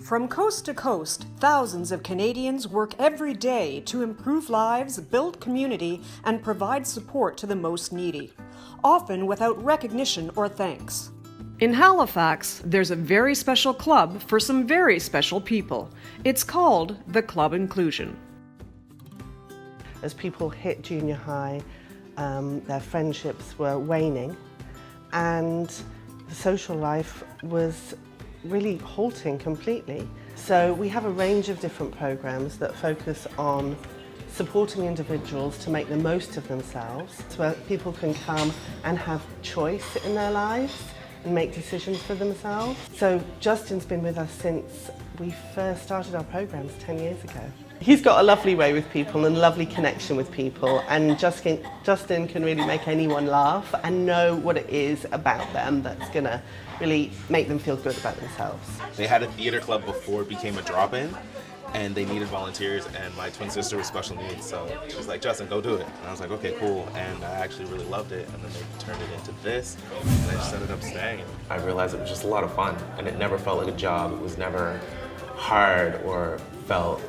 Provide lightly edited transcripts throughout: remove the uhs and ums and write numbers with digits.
From coast to coast, thousands of Canadians work every day to improve lives, build community, and provide support to the most needy, often without recognition or thanks. In Halifax, there's a very special club for some very special people. It's called the Club Inclusion. As people hit junior high, their friendships were waning and the social life was really halting completely. So we have a range of different programs that focus on supporting individuals to make the most of themselves, so where people can come and have choice in their lives and make decisions for themselves. So Justin's been with us since we first started our programs 10 years ago. He's got a lovely way with people and a lovely connection with people, and Justin can really make anyone laugh and know what it is about them that's going to really make them feel good about themselves. They had a theater club before it became a drop-in, and they needed volunteers, and my twin sister was special needs, so she was like, Justin, go do it. And I was like, okay, cool, and I actually really loved it, and then they turned it into this, and I just ended up staying. I realized it was just a lot of fun, and it never felt like a job. It was never hard or felt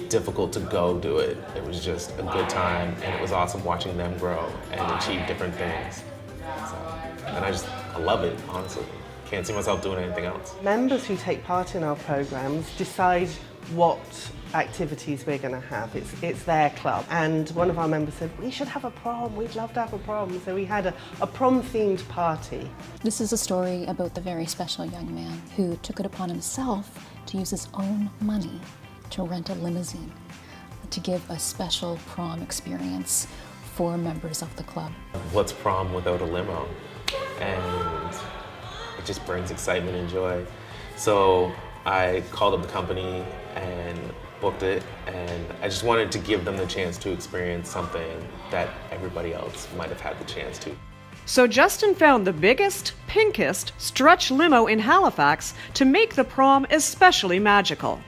difficult to go do it. It was just a good time, and it was awesome watching them grow and achieve different things. And I love it, honestly. Can't see myself doing anything else. Members who take part in our programs decide what activities we're going to have. It's their club. And one of our members said, we should have a prom, we'd love to have a prom. So we had a prom-themed party. This is a story about the very special young man who took it upon himself to use his own money to rent a limousine to give a special prom experience for members of the club. What's prom without a limo? And it just brings excitement and joy. So I called up the company and booked it, and I just wanted to give them the chance to experience something that everybody else might have had the chance to. So Justin found the biggest, pinkest stretch limo in Halifax to make the prom especially magical.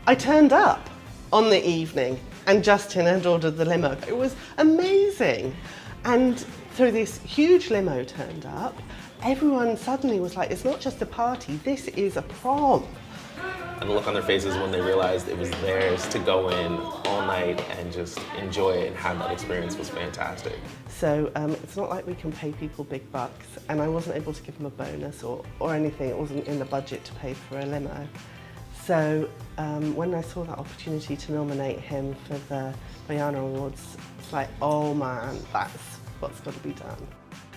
I turned up on the evening and Justin had ordered the limo. It was amazing. And so this huge limo turned up. Everyone suddenly was like, it's not just a party, this is a prom. And the look on their faces when they realized it was theirs to go in all night and just enjoy it and have that experience was fantastic. So it's not like we can pay people big bucks, and I wasn't able to give them a bonus or anything. It wasn't in the budget to pay for a limo. So when I saw that opportunity to nominate him for the Bhayana Awards, it's like, oh man, that's what's got to be done.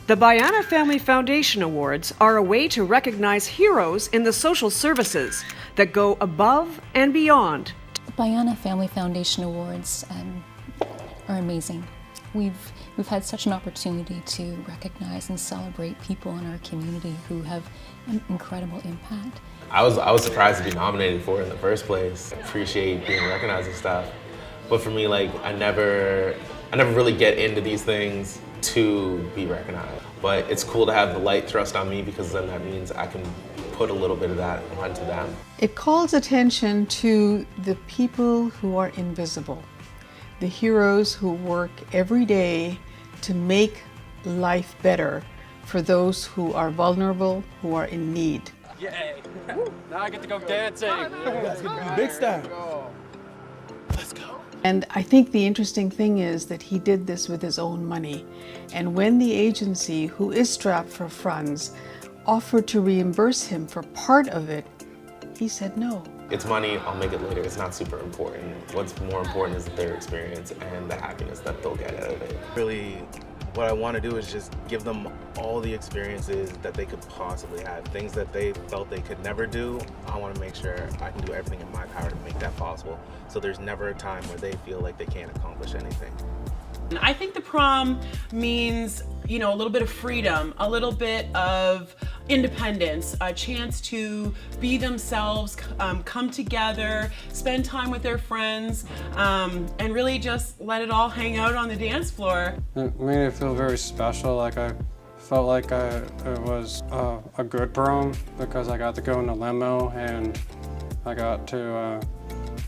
The Bhayana Family Foundation Awards are a way to recognize heroes in the social services that go above and beyond. The Bhayana Family Foundation Awards are amazing. We've had such an opportunity to recognize and celebrate people in our community who have an incredible impact. I was surprised to be nominated for it in the first place. I appreciate being recognized and stuff. But for me, like, I never really get into these things to be recognized. But it's cool to have the light thrust on me, because then that means I can put a little bit of that onto them. It calls attention to the people who are invisible, the heroes who work every day to make life better for those who are vulnerable, who are in need. Yay! Now I get to go dancing. That's gonna be the big star. Let's go. And I think the interesting thing is that he did this with his own money. And when the agency, who is strapped for funds, offered to reimburse him for part of it, he said no. It's money, I'll make it later. It's not super important. What's more important is their experience and the happiness that they'll get out of it. Really, what I want to do is just give them all the experiences that they could possibly have. Things that they felt they could never do, I want to make sure I can do everything in my power to make that possible. So there's never a time where they feel like they can't accomplish anything. I think the prom means, a little bit of freedom, a little bit of independence, a chance to be themselves, come together, spend time with their friends, and really just let it all hang out on the dance floor. It made it feel very special. Like I felt like it was a good prom, because I got to go in a limo and I got to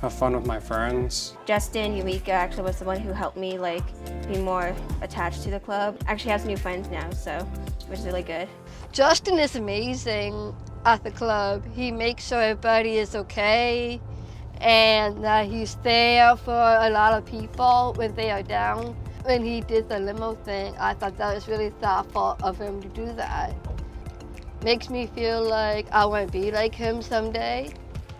have fun with my friends. Justin Eureka actually was the one who helped me be more attached to the club. Actually have some new friends now, so which is really good. Justin is amazing. at the club. He makes sure everybody is okay and that he's there for a lot of people when they are down. When he did the limo thing, I thought that was really thoughtful of him to do that. Makes me feel like I want to be like him someday.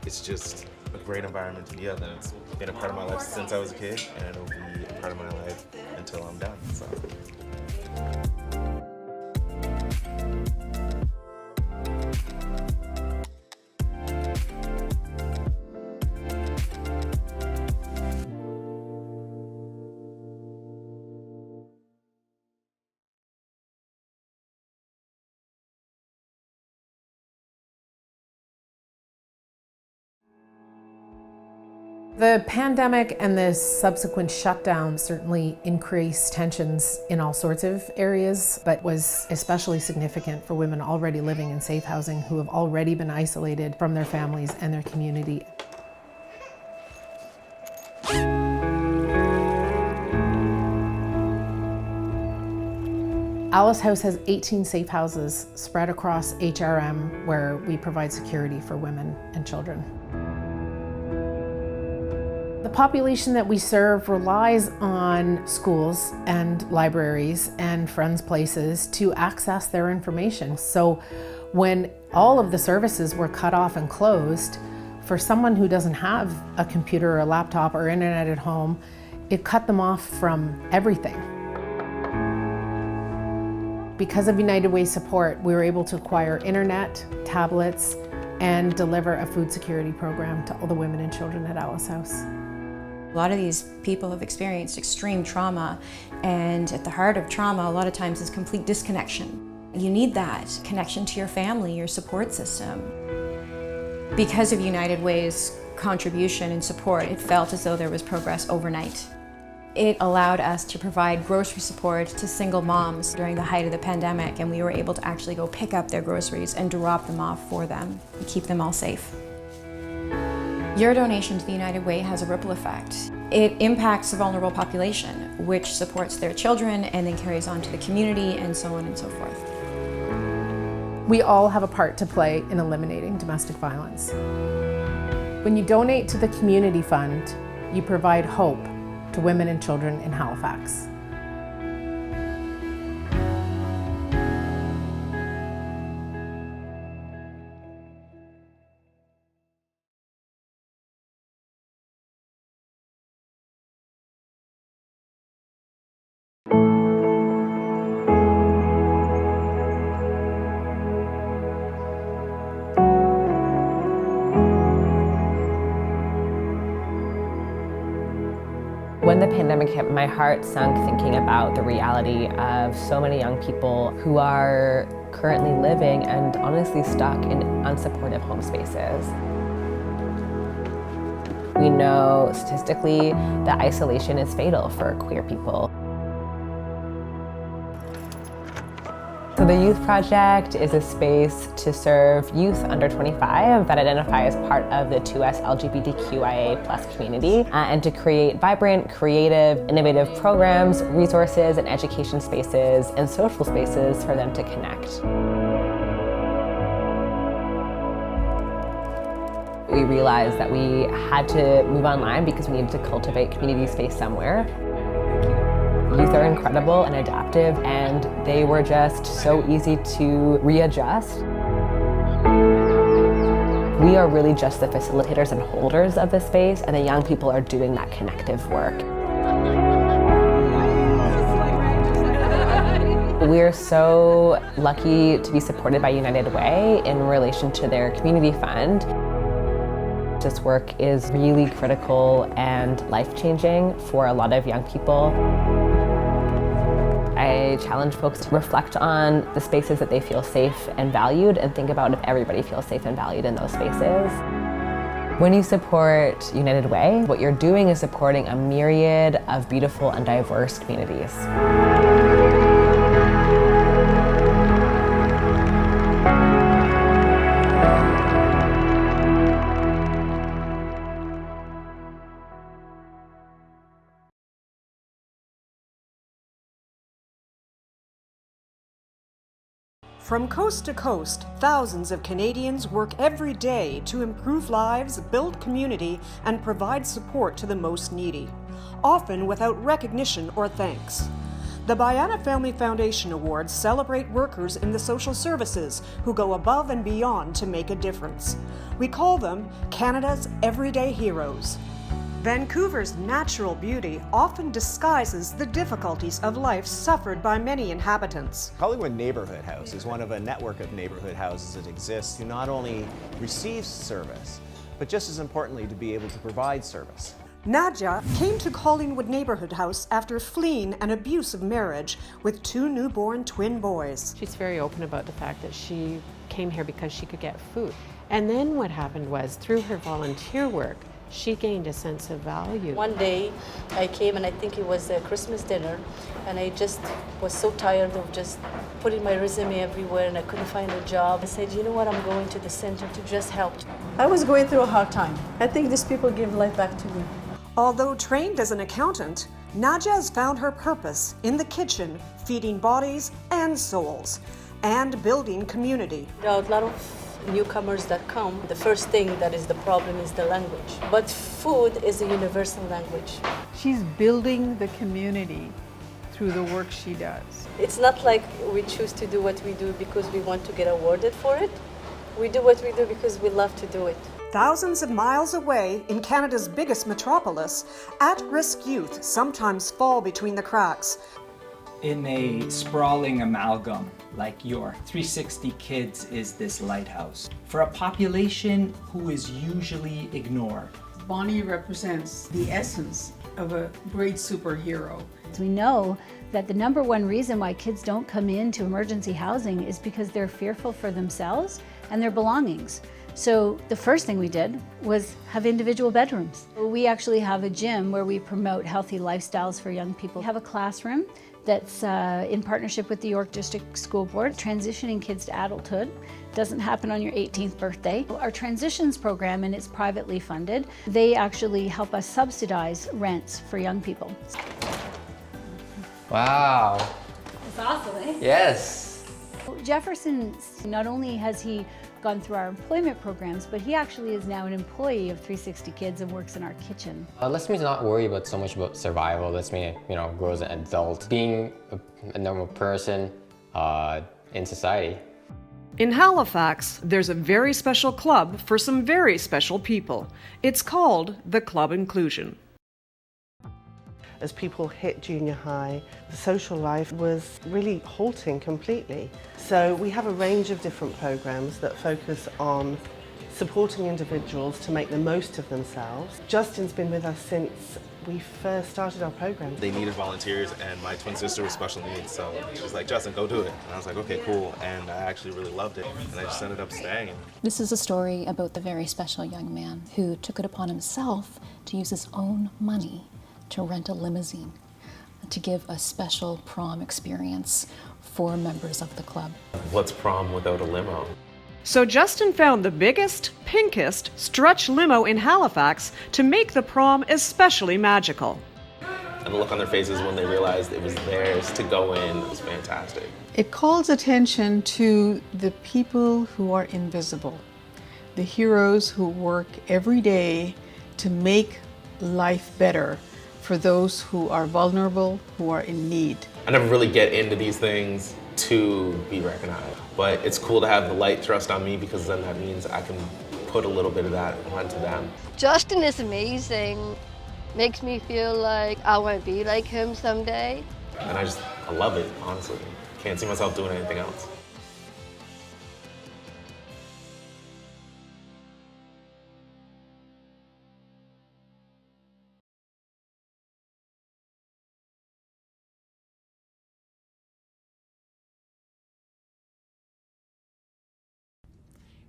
It's just a great environment to be at, and it's been a part of my life since I was a kid, and it'll be a part of my life until I'm done. So. The pandemic and the subsequent shutdown certainly increased tensions in all sorts of areas, but was especially significant for women already living in safe housing who have already been isolated from their families and their community. Alice House has 18 safe houses spread across HRM where we provide security for women and children. The population that we serve relies on schools and libraries and friends' places to access their information. So when all of the services were cut off and closed, for someone who doesn't have a computer or a laptop or internet at home, it cut them off from everything. Because of United Way support, we were able to acquire internet, tablets, and deliver a food security program to all the women and children at Alice House. A lot of these people have experienced extreme trauma, and at the heart of trauma a lot of times is complete disconnection. You need that connection to your family, your support system. Because of United Way's contribution and support, it felt as though there was progress overnight. It allowed us to provide grocery support to single moms during the height of the pandemic, and we were able to actually go pick up their groceries and drop them off for them and keep them all safe. Your donation to the United Way has a ripple effect. It impacts the vulnerable population, which supports their children and then carries on to the community and so on and so forth. We all have a part to play in eliminating domestic violence. When you donate to the community fund, you provide hope to women and children in Halifax. When the pandemic hit, my heart sunk thinking about the reality of so many young people who are currently living and honestly stuck in unsupportive home spaces. We know statistically that isolation is fatal for queer people. So the Youth Project is a space to serve youth under 25 that identify as part of the 2S LGBTQIA+ community and to create vibrant, creative, innovative programs, resources, and education spaces and social spaces for them to connect. We realized that we had to move online because we needed to cultivate community space somewhere. Youth are incredible and adaptive, and they were just so easy to readjust. We are really just the facilitators and holders of the space, and the young people are doing that connective work. We're so lucky to be supported by United Way in relation to their community fund. This work is really critical and life-changing for a lot of young people. I challenge folks to reflect on the spaces that they feel safe and valued and think about if everybody feels safe and valued in those spaces. When you support United Way, what you're doing is supporting a myriad of beautiful and diverse communities. From coast to coast, thousands of Canadians work every day to improve lives, build community, and provide support to the most needy, often without recognition or thanks. The Bhayana Family Foundation Awards celebrate workers in the social services who go above and beyond to make a difference. We call them Canada's everyday heroes. Vancouver's natural beauty often disguises the difficulties of life suffered by many inhabitants. Collingwood Neighbourhood House is one of a network of neighbourhood houses that exists to not only receive service, but just as importantly to be able to provide service. Nadja came to Collingwood Neighbourhood House after fleeing an abusive marriage with 2 newborn twin boys. She's very open about the fact that she came here because she could get food. And then what happened was, through her volunteer work, she gained a sense of value. One day I came, and I think it was a Christmas dinner, and I just was so tired of just putting my resume everywhere and I couldn't find a job. I said, you know what, I'm going to the center to just help. I was going through a hard time. I think these people give life back to me. Although trained as an accountant, Nadja has found her purpose in the kitchen, feeding bodies and souls, and building community. There are a lot of newcomers that come. The first thing that is the problem is the language. But food is a universal language. She's building the community through the work she does. It's not like we choose to do what we do because we want to get awarded for it. We do what we do because we love to do it. Thousands of miles away in Canada's biggest metropolis, at-risk youth sometimes fall between the cracks. In a sprawling amalgam like your 360 Kids is this lighthouse for a population who is usually ignored. Bonnie represents the essence of a great superhero. We know that the #1 reason why kids don't come into emergency housing is because they're fearful for themselves and their belongings. So the first thing we did was have individual bedrooms. We actually have a gym where we promote healthy lifestyles for young people. We have a classroom that's in partnership with the York District School Board. Transitioning kids to adulthood doesn't happen on your 18th birthday. Our transitions program, and it's privately funded, they actually help us subsidize rents for young people. Wow. It's awesome, eh? Yes. Jefferson, not only has he gone through our employment programs, but he actually is now an employee of 360 Kids and works in our kitchen. It lets me not worry about so much about survival. It lets me, grow as an adult, being a normal person in society. In Halifax, there's a very special club for some very special people. It's called the Club Inclusion. As people hit junior high, the social life was really halting completely. So we have a range of different programs that focus on supporting individuals to make the most of themselves. Justin's been with us since we first started our program. They needed volunteers, and my twin sister was special needs, so she was like, Justin, go do it. And I was like, okay, cool. And I actually really loved it, and I just ended up staying. This is a story about the very special young man who took it upon himself to use his own money to rent a limousine to give a special prom experience for members of the club. What's prom without a limo? So Justin found the biggest, pinkest stretch limo in Halifax to make the prom especially magical. And the look on their faces when they realized it was theirs to go in was fantastic. It calls attention to the people who are invisible, the heroes who work every day to make life better for those who are vulnerable, who are in need. I never really get into these things to be recognized, but it's cool to have the light thrust on me because then that means I can put a little bit of that onto them. Justin is amazing. Makes me feel like I want to be like him someday. And I love it, honestly. Can't see myself doing anything else.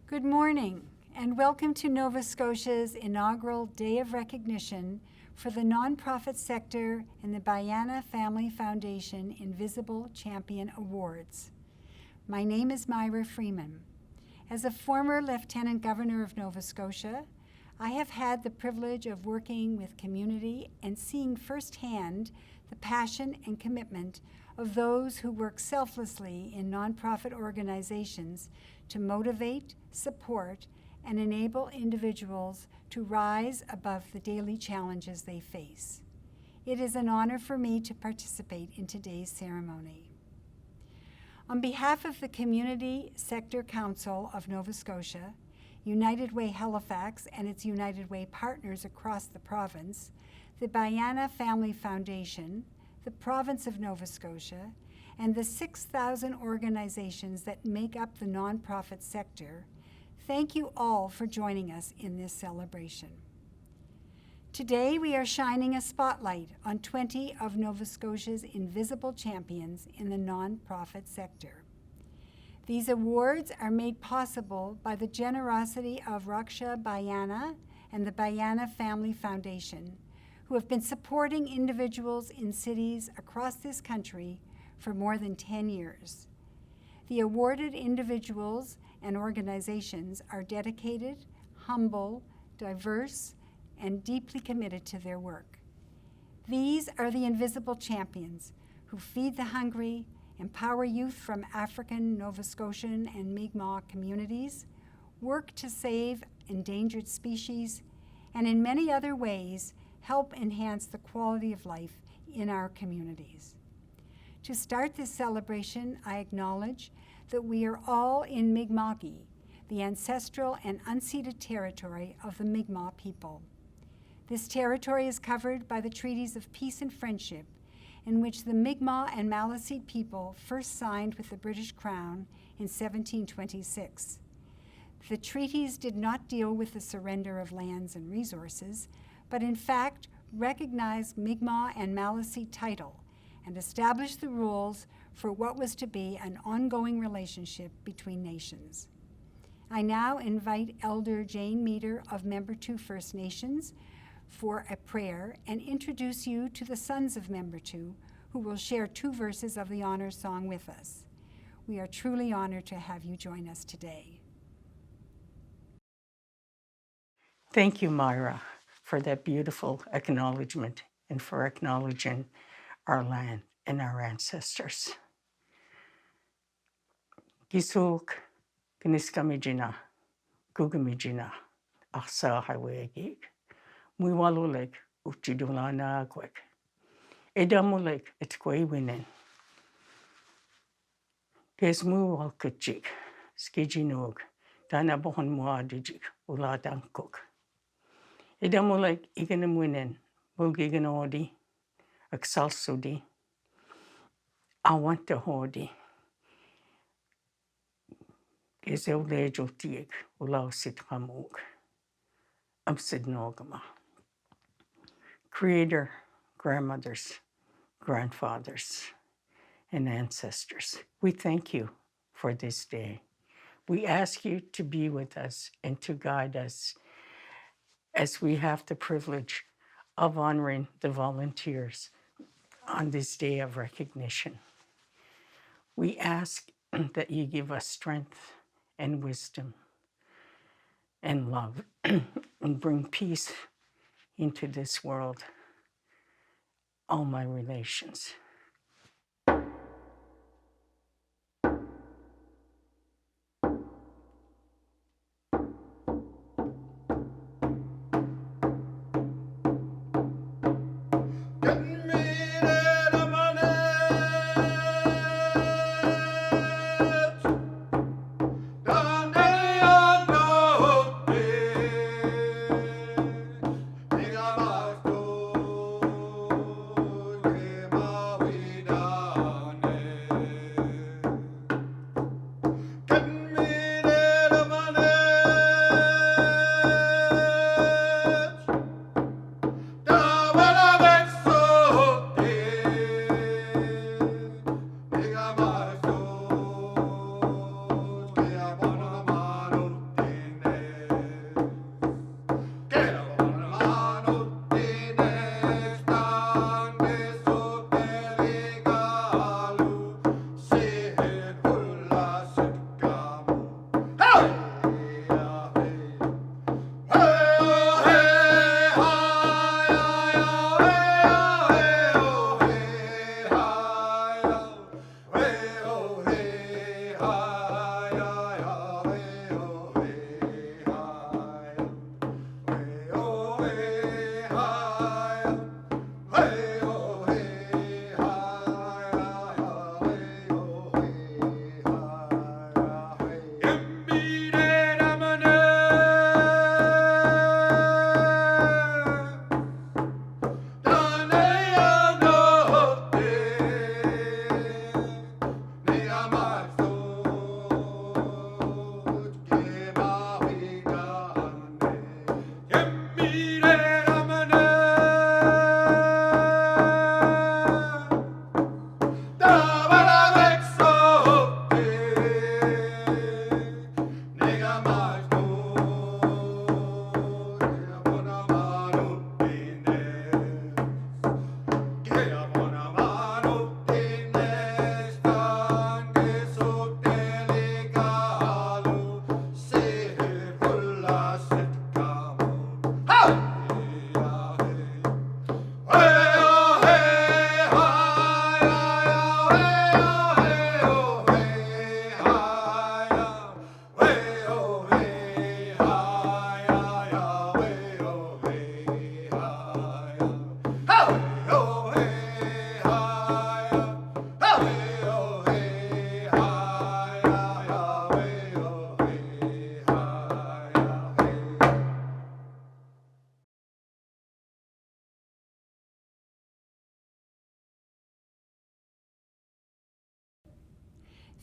Good morning, and welcome to Nova Scotia's inaugural Day of Recognition for the nonprofit sector and the Bhayana Family Foundation Invisible Champion Awards. My name is Myra Freeman. As a former Lieutenant Governor of Nova Scotia, I have had the privilege of working with community and seeing firsthand the passion and commitment of those who work selflessly in nonprofit organizations to motivate, support, and enable individuals to rise above the daily challenges they face. It is an honor for me to participate in today's ceremony. On behalf of the Community Sector Council of Nova Scotia, United Way Halifax and its United Way partners across the province, the Bhayana Family Foundation, the province of Nova Scotia, and the 6,000 organizations that make up the nonprofit sector, thank you all for joining us in this celebration. Today we are shining a spotlight on 20 of Nova Scotia's invisible champions in the nonprofit sector. These awards are made possible by the generosity of Raksha Bhayana and the Bhayana Family Foundation, who have been supporting individuals in cities across this country for more than 10 years. The awarded individuals and organizations are dedicated, humble, diverse, and deeply committed to their work. These are the invisible champions who feed the hungry, empower youth from African, Nova Scotian, and Mi'kmaq communities, work to save endangered species, and in many other ways help enhance the quality of life in our communities. To start this celebration, I acknowledge that we are all in Mi'kmaqi, the ancestral and unceded territory of the Mi'kmaq people. This territory is covered by the treaties of peace and friendship in which the Mi'kmaq and Maliseet people first signed with the British Crown in 1726. The treaties did not deal with the surrender of lands and resources, but in fact recognized Mi'kmaq and Maliseet title and established the rules for what was to be an ongoing relationship between nations. I now invite Elder Jane Meter of Member 2 First Nations for a prayer and introduce you to the sons of Member 2, who will share 2 verses of the honor song with us. We are truly honored to have you join us today. Thank you, Myra, for that beautiful acknowledgement and for acknowledging our land and our ancestors. Gisuk, Kiniskamijina, Gugamijina, Asa Highway, Muiwalulek, Uchidulana Quek, Edamulek, Etquay Winen, Kesmu Walkuchik, Skijinog, Danabohon Muadijik, Uladankuk. Edamulek, Iganum Winen, Mulgiganodi, Exalsudi, Awantahodi, Gezeldejotiek, Ulausit Hamuk, Amsidnogama. Creator, grandmothers, grandfathers, and ancestors, we thank you for this day. We ask you to be with us and to guide us as we have the privilege of honoring the volunteers on this day of recognition. We ask that you give us strength and wisdom and love and bring peace into this world, all my relations. Mama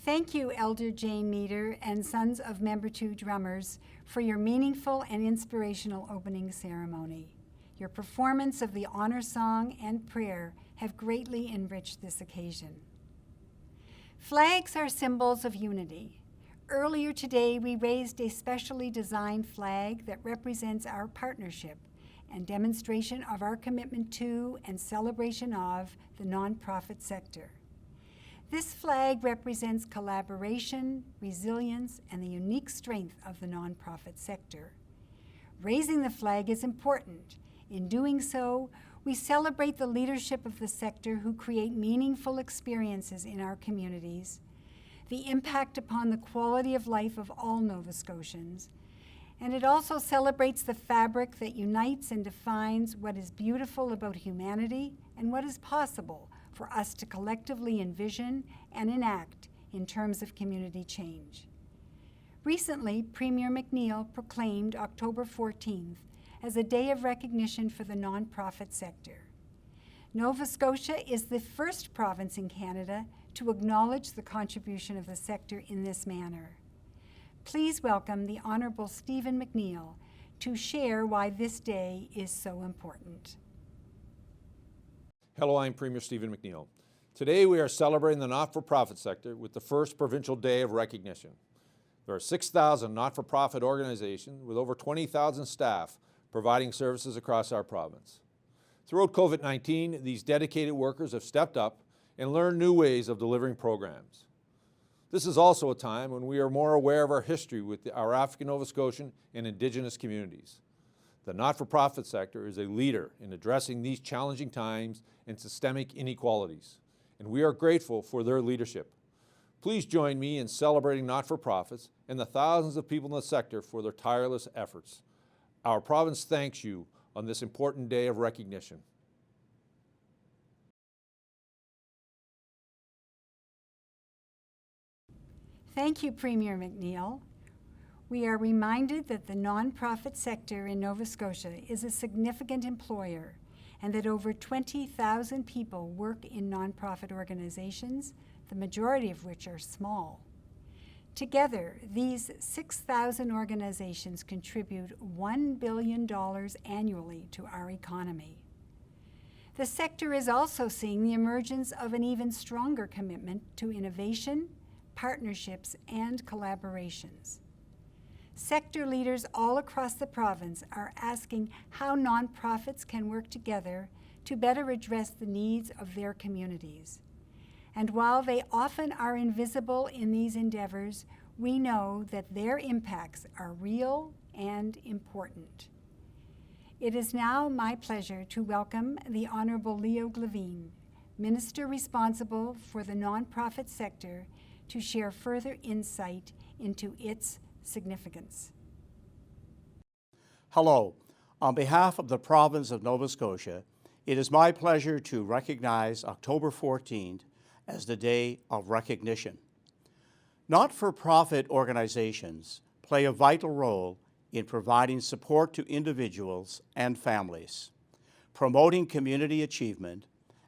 Thank you, Elder Jane Meader and Sons of Member 2 drummers, for your meaningful and inspirational opening ceremony. Your performance of the honor song and prayer have greatly enriched this occasion. Flags are symbols of unity. Earlier today, we raised a specially designed flag that represents our partnership and demonstration of our commitment to and celebration of the nonprofit sector. This flag represents collaboration, resilience, and the unique strength of the nonprofit sector. Raising the flag is important. In doing so, we celebrate the leadership of the sector who create meaningful experiences in our communities, the impact upon the quality of life of all Nova Scotians, and it also celebrates the fabric that unites and defines what is beautiful about humanity and what is possible for us to collectively envision and enact in terms of community change. Recently, Premier McNeil proclaimed October 14th as a day of recognition for the nonprofit sector. Nova Scotia is the first province in Canada to acknowledge the contribution of the sector in this manner. Please welcome the Honourable Stephen McNeil to share why this day is so important. Hello, I'm Premier Stephen McNeil. Today we are celebrating the not-for-profit sector with the first Provincial Day of Recognition. There are 6,000 not-for-profit organizations with over 20,000 staff providing services across our province. Throughout COVID-19, these dedicated workers have stepped up and learned new ways of delivering programs. This is also a time when we are more aware of our history with our African Nova Scotian and Indigenous communities. The not-for-profit sector is a leader in addressing these challenging times and systemic inequalities, and we are grateful for their leadership. Please join me in celebrating not-for-profits and the thousands of people in the sector for their tireless efforts. Our province thanks you on this important day of recognition. Thank you, Premier McNeil. We are reminded that the nonprofit sector in Nova Scotia is a significant employer and that over 20,000 people work in nonprofit organizations, the majority of which are small. Together, these 6,000 organizations contribute $1 billion annually to our economy. The sector is also seeing the emergence of an even stronger commitment to innovation, partnerships, and collaborations. Sector leaders all across the province are asking how nonprofits can work together to better address the needs of their communities. And while they often are invisible in these endeavors, we know that their impacts are real and important. It is now my pleasure to welcome the Honourable Leo Glavine, Minister responsible for the nonprofit sector, to share further insight into its significance. Hello. On behalf of the province of Nova Scotia, it is my pleasure to recognize October 14th as the Day of Recognition. Not-for-profit organizations play a vital role in providing support to individuals and families, promoting community achievement,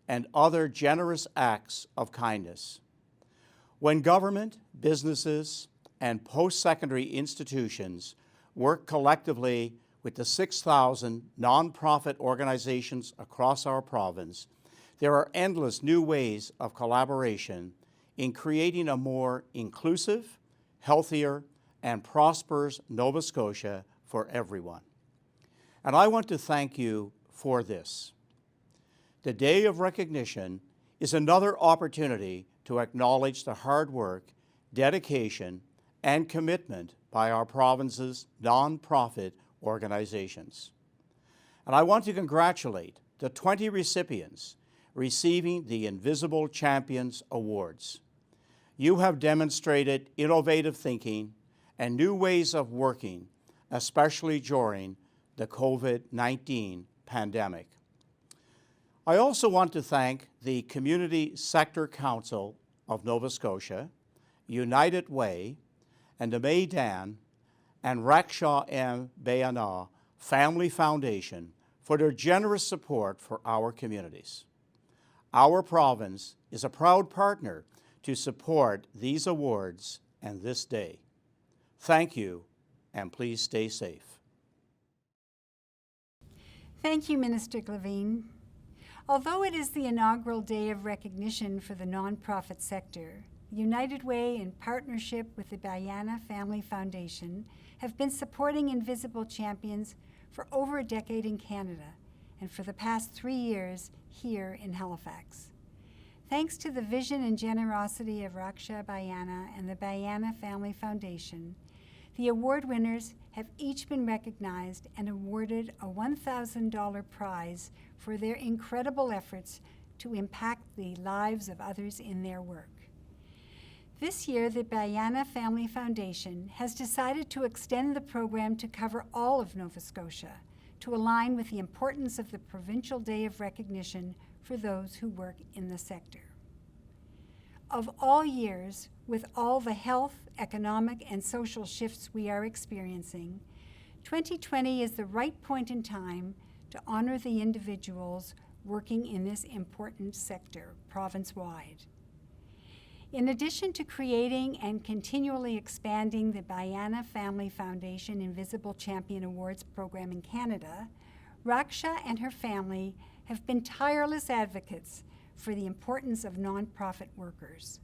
and other generous acts of kindness. When government, businesses, and post-secondary institutions work collectively with the 6,000 nonprofit organizations across our province, there are endless new ways of collaboration in creating a more inclusive, healthier, and prosperous Nova Scotia for everyone. And I want to thank you for this. The Day of Recognition is another opportunity to acknowledge the hard work, dedication, and commitment by our province's nonprofit organizations. And I want to congratulate the 20 recipients receiving the Invisible Champions Awards. You have demonstrated innovative thinking and new ways of working, especially during the COVID-19 pandemic. I also want to thank the Community Sector Council of Nova Scotia, United Way, and the Maidan and Raksha M. Bhayana Family Foundation for their generous support for our communities. Our province is a proud partner to support these awards and this day. Thank you, and please stay safe. Thank you, Minister Glavine. Although it is the inaugural day of recognition for the nonprofit sector, United Way, in partnership with the Bhayana Family Foundation, have been supporting Invisible Champions for over a decade in Canada and for the past 3 years here in Halifax. Thanks to the vision and generosity of Raksha Bhayana and the Bhayana Family Foundation, the award winners have each been recognized and awarded a $1,000 prize for their incredible efforts to impact the lives of others in their work. This year, the Bhayana Family Foundation has decided to extend the program to cover all of Nova Scotia, to align with the importance of the Provincial Day of Recognition for those who work in the sector. Of all years, with all the health, economic, and social shifts we are experiencing, 2020 is the right point in time to honor the individuals working in this important sector, province-wide. In addition to creating and continually expanding the Bhayana Family Foundation Invisible Champion Awards program in Canada, Raksha and her family have been tireless advocates for the importance of nonprofit workers.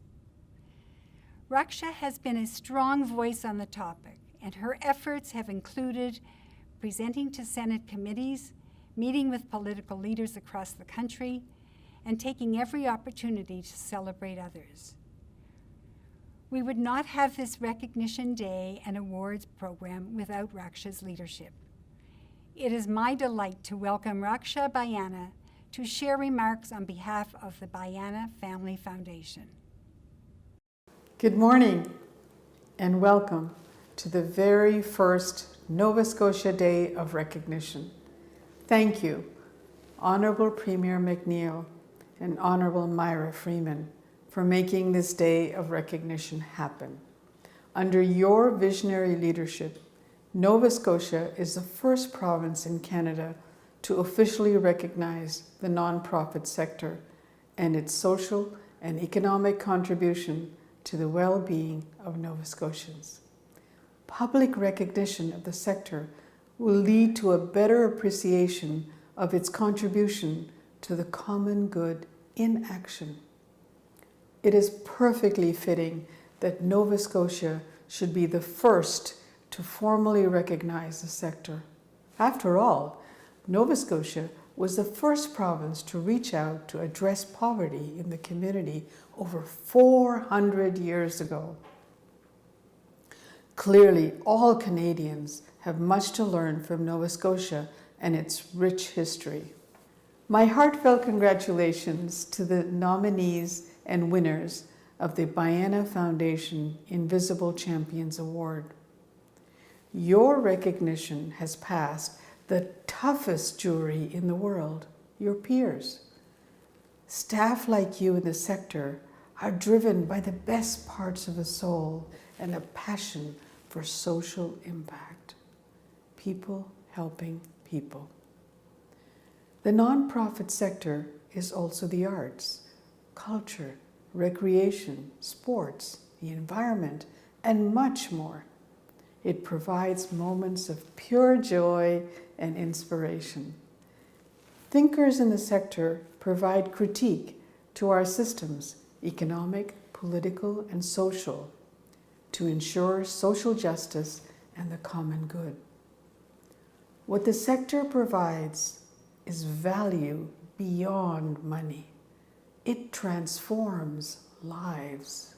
Raksha has been a strong voice on the topic, and her efforts have included presenting to Senate committees, meeting with political leaders across the country, and taking every opportunity to celebrate others. We would not have this Recognition Day and Awards program without Raksha's leadership. It is my delight to welcome Raksha Bhayana to share remarks on behalf of the Bhayana Family Foundation. Good morning and welcome to the very first Nova Scotia Day of Recognition. Thank you, Honourable Premier McNeil and Honourable Myra Freeman, for making this Day of Recognition happen. Under your visionary leadership, Nova Scotia is the first province in Canada to officially recognize the nonprofit sector and its social and economic contribution to the well-being of Nova Scotians. Public recognition of the sector will lead to a better appreciation of its contribution to the common good in action. It is perfectly fitting that Nova Scotia should be the first to formally recognize the sector. After all, Nova Scotia was the first province to reach out to address poverty in the community over 400 years ago. Clearly, all Canadians have much to learn from Nova Scotia and its rich history. My heartfelt congratulations to the nominees and winners of the Bhayana Foundation Invisible Champions Award. Your recognition has passed the toughest jury in the world, your peers. Staff like you in the sector are driven by the best parts of the soul and a passion for social impact. People helping people. The nonprofit sector is also the arts, culture, recreation, sports, the environment, and much more. It provides moments of pure joy and inspiration. Thinkers in the sector provide critique to our systems, economic, political, and social, to ensure social justice and the common good. What the sector provides is value beyond money. It transforms lives.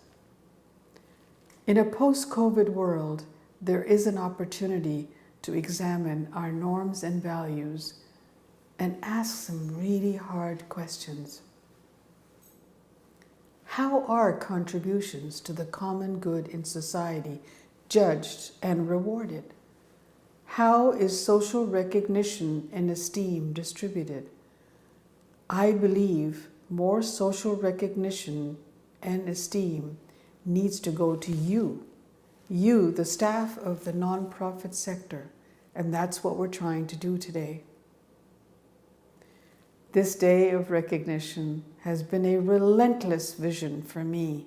In a post-COVID world, there is an opportunity to examine our norms and values and ask some really hard questions. How are contributions to the common good in society judged and rewarded? How is social recognition and esteem distributed? I believe more social recognition and esteem needs to go to you, the staff of the nonprofit sector, and that's what we're trying to do today. This day of recognition has been a relentless vision for me.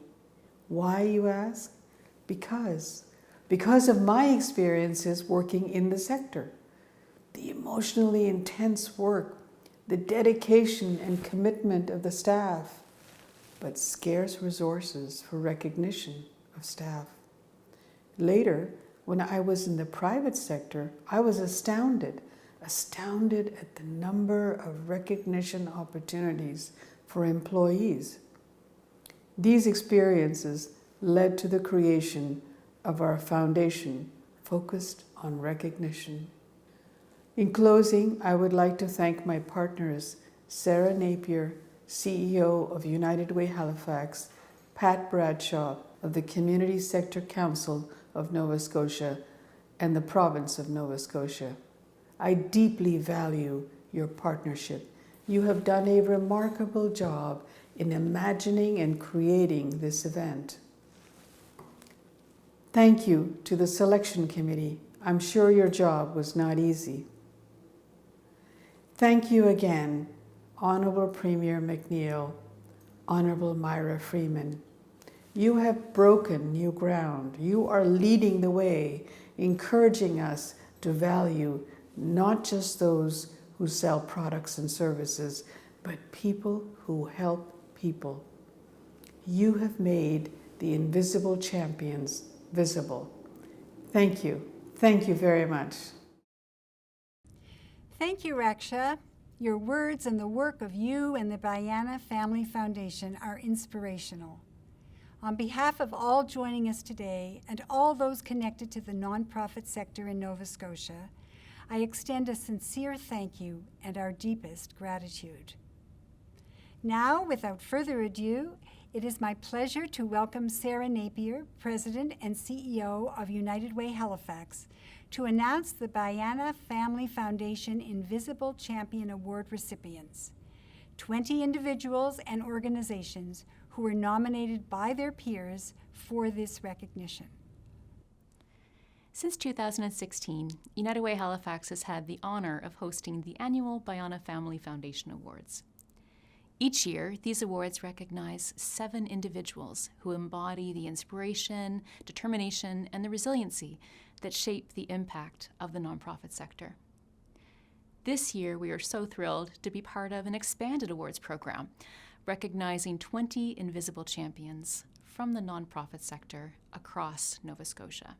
Why, you ask? Because of my experiences working in the sector. The emotionally intense work, the dedication and commitment of the staff, but scarce resources for recognition of staff. Later, when I was in the private sector, I was astounded at the number of recognition opportunities for employees. These experiences led to the creation of our foundation focused on recognition. In closing, I would like to thank my partners, Sarah Napier, CEO of United Way Halifax, Pat Bradshaw of the Community Sector Council of Nova Scotia, and the Province of Nova Scotia. I deeply value your partnership. You have done a remarkable job in imagining and creating this event. Thank you to the selection committee. I'm sure your job was not easy. Thank you again, Honorable Premier McNeil, Honorable Myra Freeman. You have broken new ground. You are leading the way, encouraging us to value not just those who sell products and services, but people who help people. You have made the invisible champions visible. Thank you. Thank you very much. Thank you, Raksha. Your words and the work of you and the Bhayana Family Foundation are inspirational. On behalf of all joining us today and all those connected to the nonprofit sector in Nova Scotia, I extend a sincere thank you and our deepest gratitude. Now, without further ado, it is my pleasure to welcome Sarah Napier, President and CEO of United Way Halifax, to announce the Bhayana Family Foundation Invisible Champion Award recipients, 20 individuals and organizations who were nominated by their peers for this recognition. Since 2016, United Way Halifax has had the honor of hosting the annual Bhayana Family Foundation Awards. Each year, these awards recognize 7 individuals who embody the inspiration, determination, and the resiliency that shape the impact of the nonprofit sector. This year, we are so thrilled to be part of an expanded awards program, recognizing 20 invisible champions from the nonprofit sector across Nova Scotia.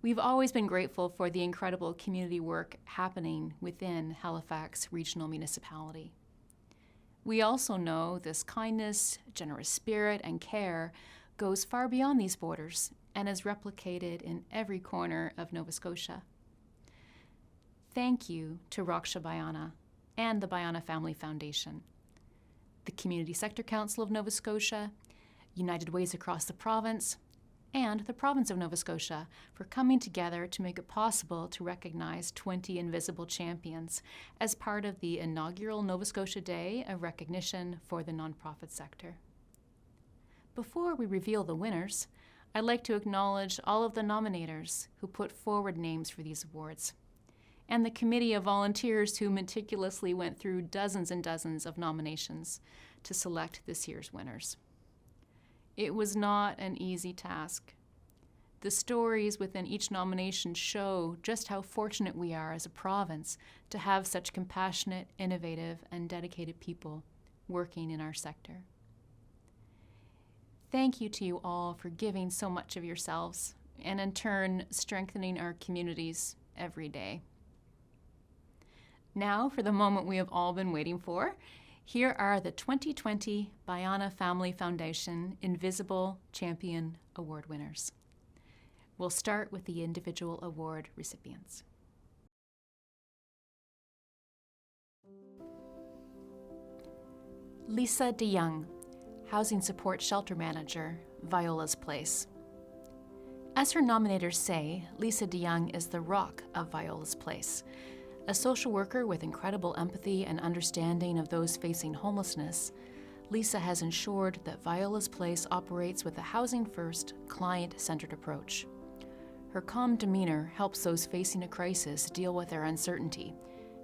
We've always been grateful for the incredible community work happening within Halifax Regional Municipality. We also know this kindness, generous spirit, and care goes far beyond these borders and is replicated in every corner of Nova Scotia. Thank you to Raksha Bhayana and the Bhayana Family Foundation, the Community Sector Council of Nova Scotia, United Ways across the province, and the Province of Nova Scotia for coming together to make it possible to recognize 20 invisible champions as part of the inaugural Nova Scotia Day of Recognition for the nonprofit sector. Before we reveal the winners, I'd like to acknowledge all of the nominators who put forward names for these awards, and the committee of volunteers who meticulously went through dozens and dozens of nominations to select this year's winners. It was not an easy task. The stories within each nomination show just how fortunate we are as a province to have such compassionate, innovative, and dedicated people working in our sector. Thank you to you all for giving so much of yourselves and in turn strengthening our communities every day. Now for the moment we have all been waiting for. Here are the 2020 Bhayana Family Foundation Invisible Champion Award winners. We'll start with the individual award recipients. Lisa DeYoung, Housing Support Shelter Manager, Viola's Place. As her nominators say, Lisa DeYoung is the rock of Viola's Place. A social worker with incredible empathy and understanding of those facing homelessness, Lisa has ensured that Viola's Place operates with a housing-first, client-centered approach. Her calm demeanor helps those facing a crisis deal with their uncertainty,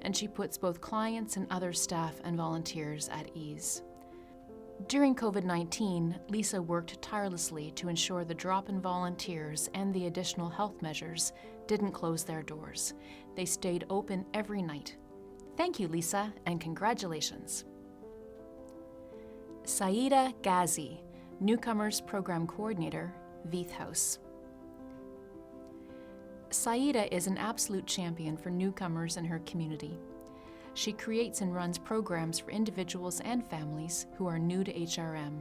and she puts both clients and other staff and volunteers at ease. During COVID-19, Lisa worked tirelessly to ensure the drop in volunteers and the additional health measures didn't close their doors. They stayed open every night. Thank you, Lisa, and congratulations. Saida Ghazi, Newcomers Program Coordinator, Veith House. Saida is an absolute champion for newcomers in her community. She creates and runs programs for individuals and families who are new to HRM,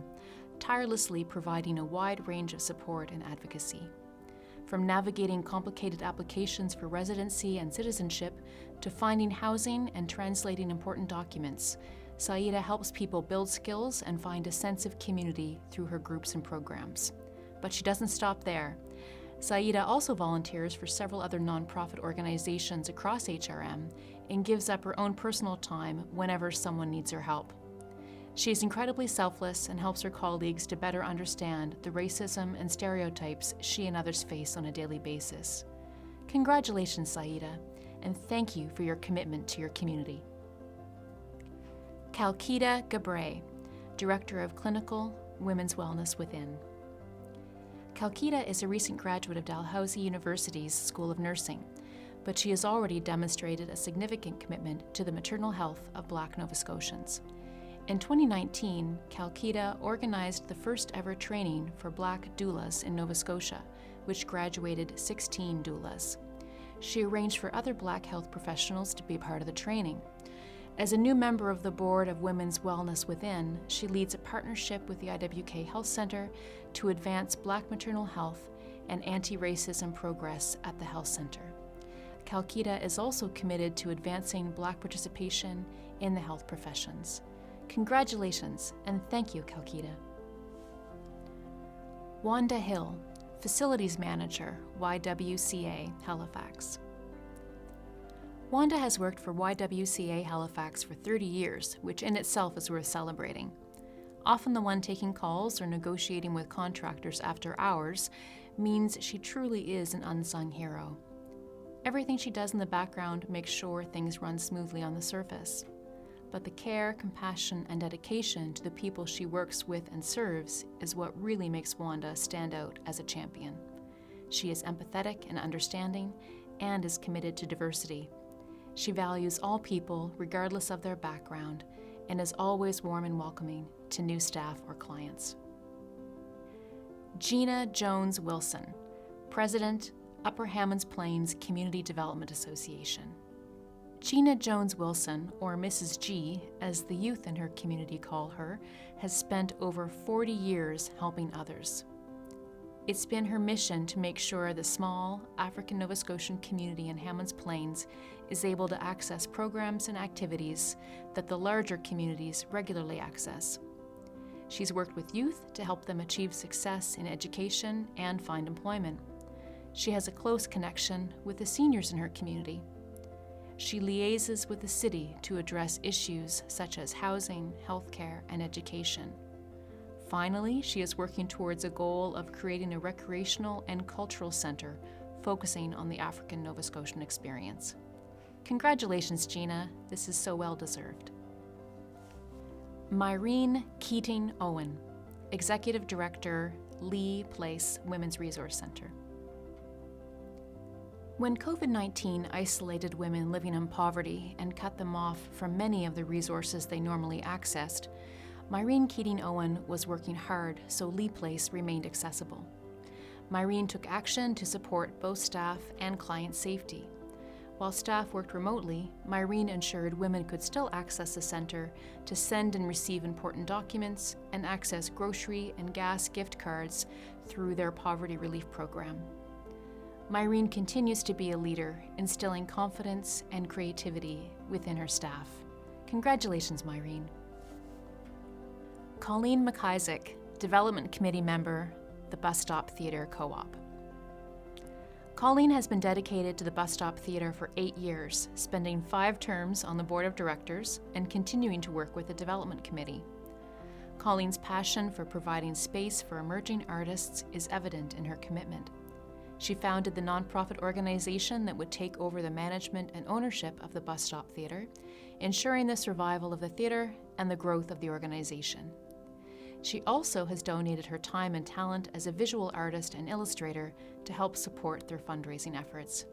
tirelessly providing a wide range of support and advocacy. From navigating complicated applications for residency and citizenship to finding housing and translating important documents, Saida helps people build skills and find a sense of community through her groups and programs. But she doesn't stop there. Saida also volunteers for several other nonprofit organizations across HRM and gives up her own personal time whenever someone needs her help. She is incredibly selfless and helps her colleagues to better understand the racism and stereotypes she and others face on a daily basis. Congratulations, Saida, and thank you for your commitment to your community. Kalkida Gabre, Director of Clinical Women's Wellness Within. Kalkida is a recent graduate of Dalhousie University's School of Nursing, but she has already demonstrated a significant commitment to the maternal health of Black Nova Scotians. In 2019, Kalkida organized the first ever training for Black doulas in Nova Scotia, which graduated 16 doulas. She arranged for other Black health professionals to be part of the training. As a new member of the Board of Women's Wellness Within, she leads a partnership with the IWK Health Centre to advance Black maternal health and anti-racism progress at the health centre. Kalkida is also committed to advancing Black participation in the health professions. Congratulations, and thank you, Kalkida. Wanda Hill, Facilities Manager, YWCA, Halifax. Wanda has worked for YWCA Halifax for 30 years, which in itself is worth celebrating. Often the one taking calls or negotiating with contractors after hours means she truly is an unsung hero. Everything she does in the background makes sure things run smoothly on the surface. But the care, compassion, and dedication to the people she works with and serves is what really makes Wanda stand out as a champion. She is empathetic and understanding and is committed to diversity. She values all people regardless of their background and is always warm and welcoming to new staff or clients. Gina Jones Wilson, President, Upper Hammonds Plains Community Development Association. Gina Jones Wilson, or Mrs. G, as the youth in her community call her, has spent over 40 years helping others. It's been her mission to make sure the small African Nova Scotian community in Hammonds Plains is able to access programs and activities that the larger communities regularly access. She's worked with youth to help them achieve success in education and find employment. She has a close connection with the seniors in her community. She liaises with the city to address issues such as housing, healthcare, and education. Finally, she is working towards a goal of creating a recreational and cultural center focusing on the African Nova Scotian experience. Congratulations, Gina. This is so well deserved. Myrene Keating Owen, Executive Director, Lee Place Women's Resource Center. When COVID-19 isolated women living in poverty and cut them off from many of the resources they normally accessed, Myrene Keating Owen was working hard so Lee Place remained accessible. Myrene took action to support both staff and client safety. While staff worked remotely, Myrene ensured women could still access the center to send and receive important documents and access grocery and gas gift cards through their poverty relief program. Myrene continues to be a leader, instilling confidence and creativity within her staff. Congratulations, Myrene. Colleen McIsaac, Development Committee Member, the Bus Stop Theatre Co-op. Colleen has been dedicated to the Bus Stop Theatre for 8 years, spending 5 terms on the Board of Directors and continuing to work with the Development Committee. Colleen's passion for providing space for emerging artists is evident in her commitment. She founded the nonprofit organization that would take over the management and ownership of the Bus Stop Theatre, ensuring the survival of the theatre and the growth of the organization. She also has donated her time and talent as a visual artist and illustrator to help support their fundraising efforts.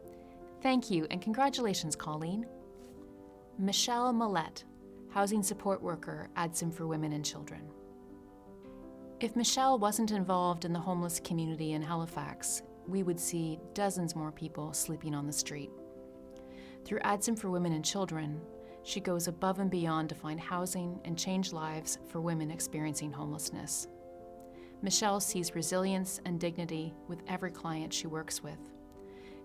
Thank you and congratulations, Colleen. Michelle Millette, Housing Support Worker, ADSIM for Women and Children. If Michelle wasn't involved in the homeless community in Halifax, we would see dozens more people sleeping on the street. Through ADSIM for Women and Children, she goes above and beyond to find housing and change lives for women experiencing homelessness. Michelle sees resilience and dignity with every client she works with.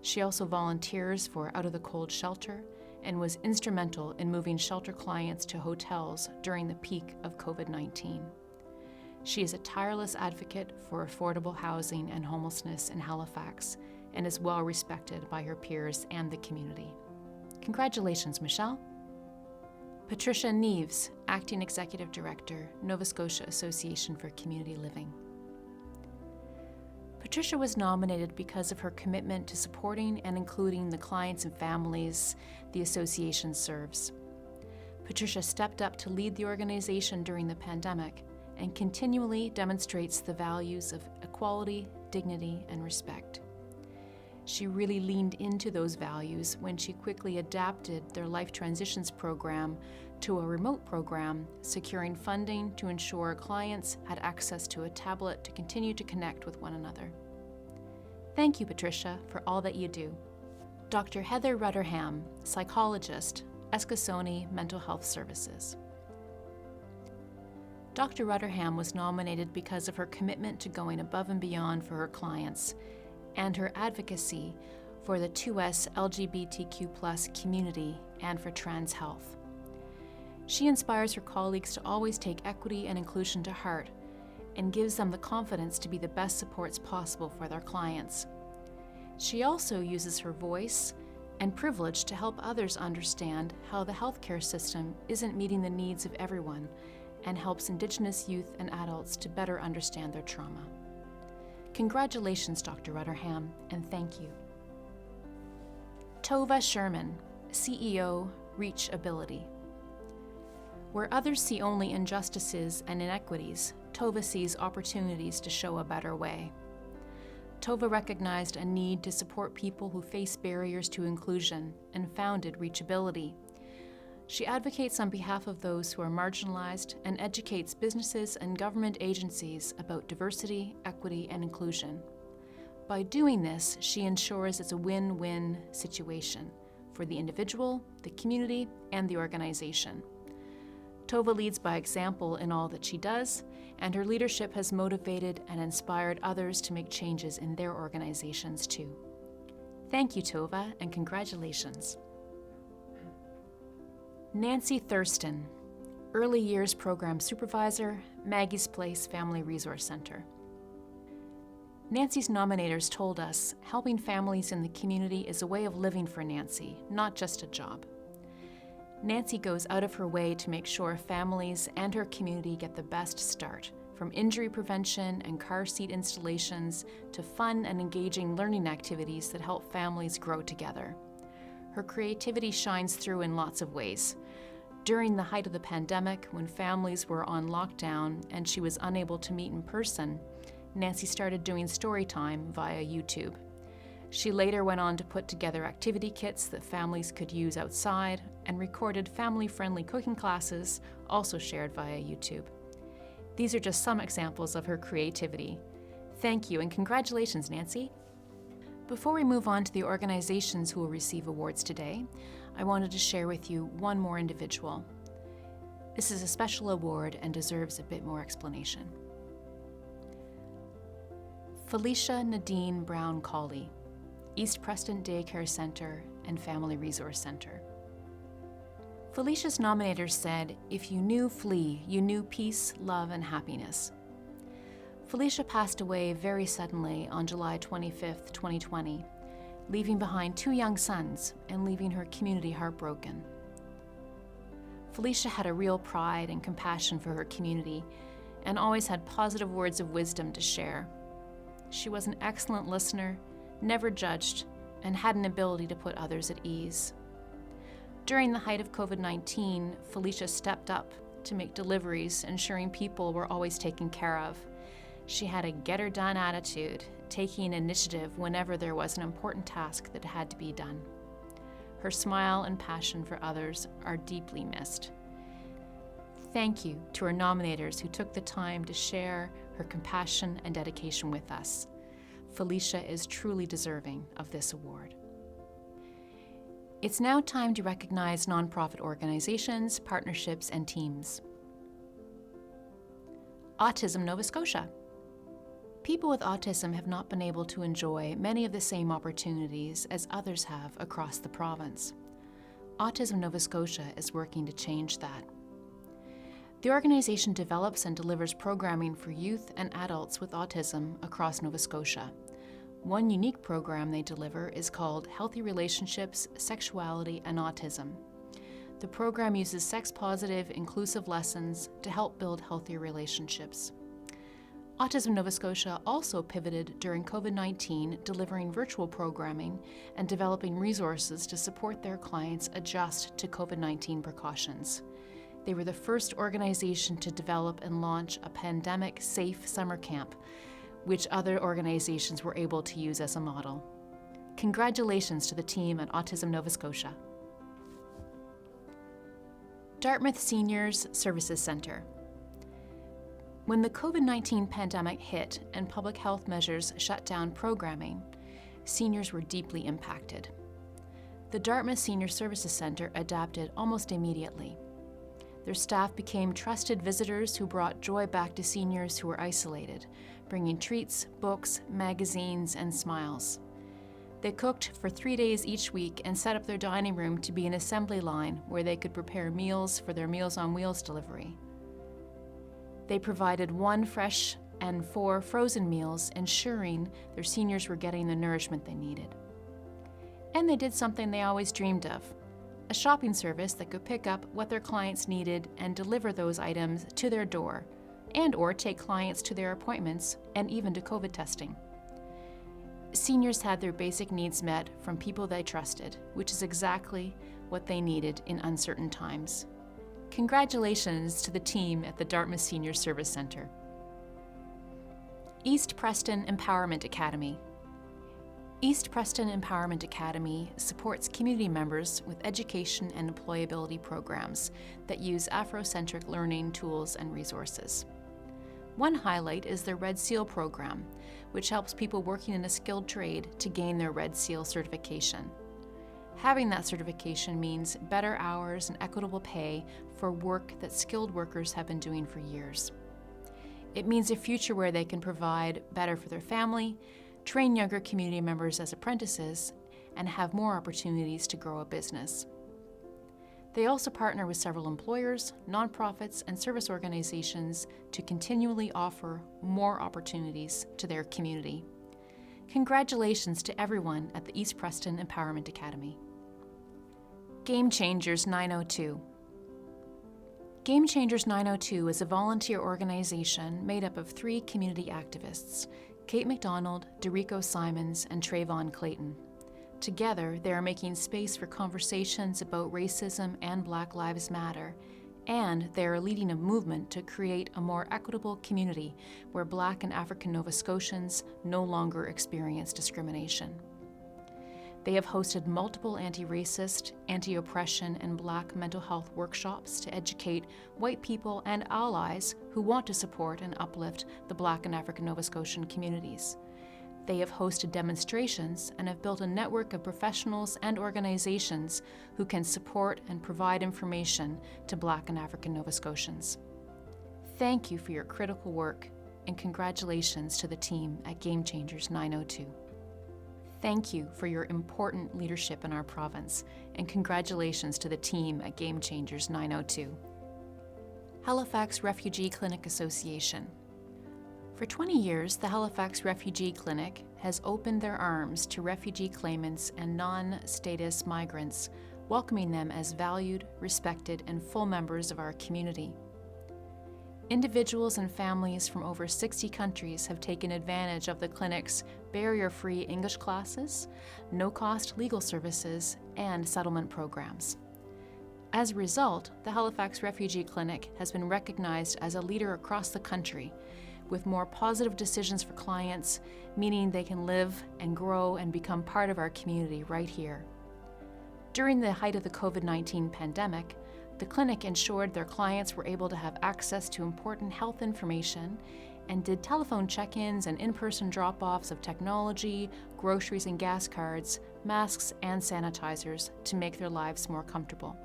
She also volunteers for Out of the Cold shelter and was instrumental in moving shelter clients to hotels during the peak of COVID-19. She is a tireless advocate for affordable housing and homelessness in Halifax and is well respected by her peers and the community. Congratulations, Michelle. Patricia Neves, Acting Executive Director, Nova Scotia Association for Community Living. Patricia was nominated because of her commitment to supporting and including the clients and families the association serves. Patricia stepped up to lead the organization during the pandemic and continually demonstrates the values of equality, dignity, and respect. She really leaned into those values when she quickly adapted their Life Transitions program to a remote program, securing funding to ensure clients had access to a tablet to continue to connect with one another. Thank you, Patricia, for all that you do. Dr. Heather Rutterham, psychologist, Eskasoni Mental Health Services. Dr. Rutterham was nominated because of her commitment to going above and beyond for her clients and her advocacy for the 2S LGBTQ+ community and for trans health. She inspires her colleagues to always take equity and inclusion to heart and gives them the confidence to be the best supports possible for their clients. She also uses her voice and privilege to help others understand how the healthcare system isn't meeting the needs of everyone and helps Indigenous youth and adults to better understand their trauma. Congratulations, Dr. Rutterham, and thank you. Tova Sherman, CEO, Reach Ability. Where others see only injustices and inequities, Tova sees opportunities to show a better way. Tova recognized a need to support people who face barriers to inclusion and founded Reachability. She advocates on behalf of those who are marginalized and educates businesses and government agencies about diversity, equity, and inclusion. By doing this, she ensures it's a win-win situation for the individual, the community, and the organization. Tova leads by example in all that she does, and her leadership has motivated and inspired others to make changes in their organizations too. Thank you, Tova, and congratulations. Nancy Thurston, Early Years Program Supervisor, Maggie's Place Family Resource Center. Nancy's nominators told us helping families in the community is a way of living for Nancy, not just a job. Nancy goes out of her way to make sure families and her community get the best start, from injury prevention and car seat installations to fun and engaging learning activities that help families grow together. Her creativity shines through in lots of ways. During the height of the pandemic, when families were on lockdown and she was unable to meet in person, Nancy started doing story time via YouTube. She later went on to put together activity kits that families could use outside and recorded family-friendly cooking classes, also shared via YouTube. These are just some examples of her creativity. Thank you and congratulations, Nancy. Before we move on to the organizations who will receive awards today, I wanted to share with you one more individual. This is a special award and deserves a bit more explanation. Felicia Nadine Brown Cawley, East Preston Daycare Center and Family Resource Center. Felicia's nominators said, "If you knew Flea, you knew peace, love, and happiness." Felicia passed away very suddenly on July 25, 2020, leaving behind 2 young sons and leaving her community heartbroken. Felicia had a real pride and compassion for her community and always had positive words of wisdom to share. She was an excellent listener, never judged, and had an ability to put others at ease. During the height of COVID-19, Felicia stepped up to make deliveries, ensuring people were always taken care of. She had a get-her-done attitude, taking initiative whenever there was an important task that had to be done. Her smile and passion for others are deeply missed. Thank you to our nominators who took the time to share her compassion and dedication with us. Felicia is truly deserving of this award. It's now time to recognize nonprofit organizations, partnerships, and teams. Autism Nova Scotia. People with autism have not been able to enjoy many of the same opportunities as others have across the province. Autism Nova Scotia is working to change that. The organization develops and delivers programming for youth and adults with autism across Nova Scotia. One unique program they deliver is called Healthy Relationships, Sexuality, and Autism. The program uses sex-positive, inclusive lessons to help build healthier relationships. Autism Nova Scotia also pivoted during COVID-19, delivering virtual programming and developing resources to support their clients adjust to COVID-19 precautions. They were the first organization to develop and launch a pandemic-safe summer camp, which other organizations were able to use as a model. Congratulations to the team at Autism Nova Scotia. Dartmouth Seniors Services Centre. When the COVID-19 pandemic hit and public health measures shut down programming, seniors were deeply impacted. The Dartmouth Senior Services Centre adapted almost immediately. Their staff became trusted visitors who brought joy back to seniors who were isolated, bringing treats, books, magazines, and smiles. They cooked for 3 days each week and set up their dining room to be an assembly line where they could prepare meals for their Meals on Wheels delivery. They provided 1 fresh and 4 frozen meals, ensuring their seniors were getting the nourishment they needed. And they did something they always dreamed of, a shopping service that could pick up what their clients needed and deliver those items to their door, and/or take clients to their appointments and even to COVID testing. Seniors had their basic needs met from people they trusted, which is exactly what they needed in uncertain times. Congratulations to the team at the Dartmouth Senior Service Centre. East Preston Empowerment Academy. East Preston Empowerment Academy supports community members with education and employability programs that use Afrocentric learning tools and resources. One highlight is the Red Seal program, which helps people working in a skilled trade to gain their Red Seal certification. Having that certification means better hours and equitable pay for work that skilled workers have been doing for years. It means a future where they can provide better for their family, train younger community members as apprentices, and have more opportunities to grow a business. They also partner with several employers, nonprofits, and service organizations to continually offer more opportunities to their community. Congratulations to everyone at the East Preston Empowerment Academy. Game Changers 902. Game Changers 902 is a volunteer organization made up of 3 community activists, Kate McDonald, Derico Simons, and Trayvon Clayton. Together, they are making space for conversations about racism and Black Lives Matter, and they are leading a movement to create a more equitable community where Black and African Nova Scotians no longer experience discrimination. They have hosted multiple anti-racist, anti-oppression, and Black mental health workshops to educate white people and allies who want to support and uplift the Black and African Nova Scotian communities. They have hosted demonstrations and have built a network of professionals and organizations who can support and provide information to Black and African Nova Scotians. Thank you for your critical work, and congratulations to the team at Game Changers 902. Thank you for your important leadership in our province, and congratulations to the team at Game Changers 902. Halifax Refugee Clinic Association. For 20 years, the Halifax Refugee Clinic has opened their arms to refugee claimants and non-status migrants, welcoming them as valued, respected, and full members of our community. Individuals and families from over 60 countries have taken advantage of the clinic's barrier-free English classes, no-cost legal services, and settlement programs. As a result, the Halifax Refugee Clinic has been recognized as a leader across the country, with more positive decisions for clients, meaning they can live and grow and become part of our community right here. During the height of the COVID-19 pandemic, the clinic ensured their clients were able to have access to important health information and did telephone check-ins and in-person drop-offs of technology, groceries and gas cards, masks and sanitizers to make their lives more comfortable.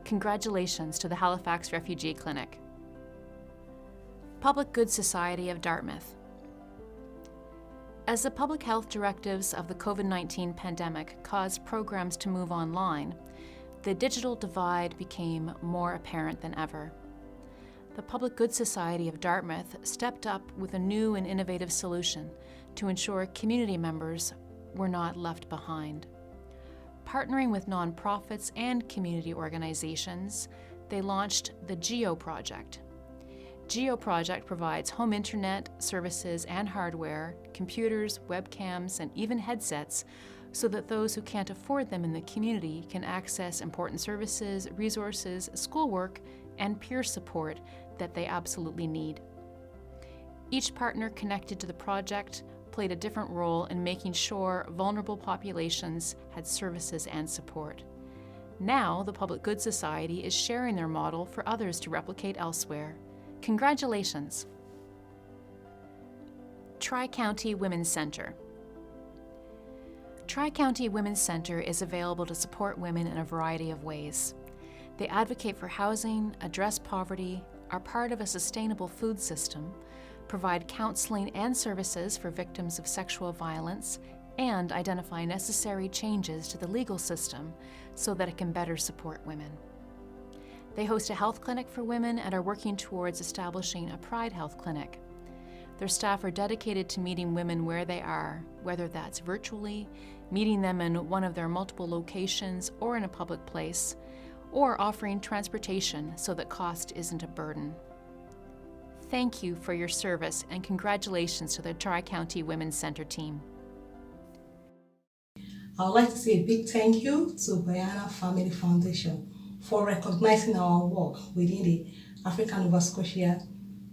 Congratulations to the Halifax Refugee Clinic. Public Good Society of Dartmouth. As the public health directives of the COVID-19 pandemic caused programs to move online, the digital divide became more apparent than ever. The Public Good Society of Dartmouth stepped up with a new and innovative solution to ensure community members were not left behind. Partnering with nonprofits and community organizations, they launched the GEO Project. GEO Project provides home internet services and hardware, computers, webcams, and even headsets so that those who can't afford them in the community can access important services, resources, schoolwork, and peer support that they absolutely need. Each partner connected to the project played a different role in making sure vulnerable populations had services and support. Now, the Public Good Society is sharing their model for others to replicate elsewhere. Congratulations! Tri-County Women's Centre. Tri-County Women's Centre is available to support women in a variety of ways. They advocate for housing, address poverty, are part of a sustainable food system, provide counseling and services for victims of sexual violence, and identify necessary changes to the legal system so that it can better support women. They host a health clinic for women and are working towards establishing a Pride Health Clinic. Their staff are dedicated to meeting women where they are, whether that's virtually, meeting them in one of their multiple locations or in a public place, or offering transportation so that cost isn't a burden. Thank you for your service and congratulations to the Tri-County Women's Centre team. I would like to say a big thank you to Bhayana Family Foundation for recognizing our work within the African Nova Scotia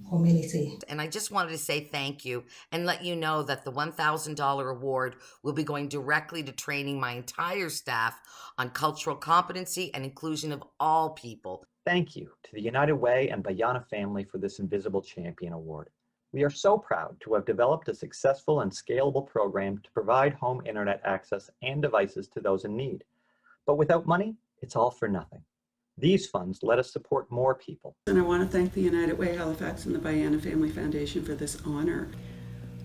community. And I just wanted to say thank you and let you know that the $1,000 award will be going directly to training my entire staff on cultural competency and inclusion of all people. Thank you to the United Way and Bhayana family for this Invisible Champion Award. We are so proud to have developed a successful and scalable program to provide home internet access and devices to those in need. But without money, it's all for nothing. These funds let us support more people. And I want to thank the United Way Halifax and the Bhayana Family Foundation for this honor.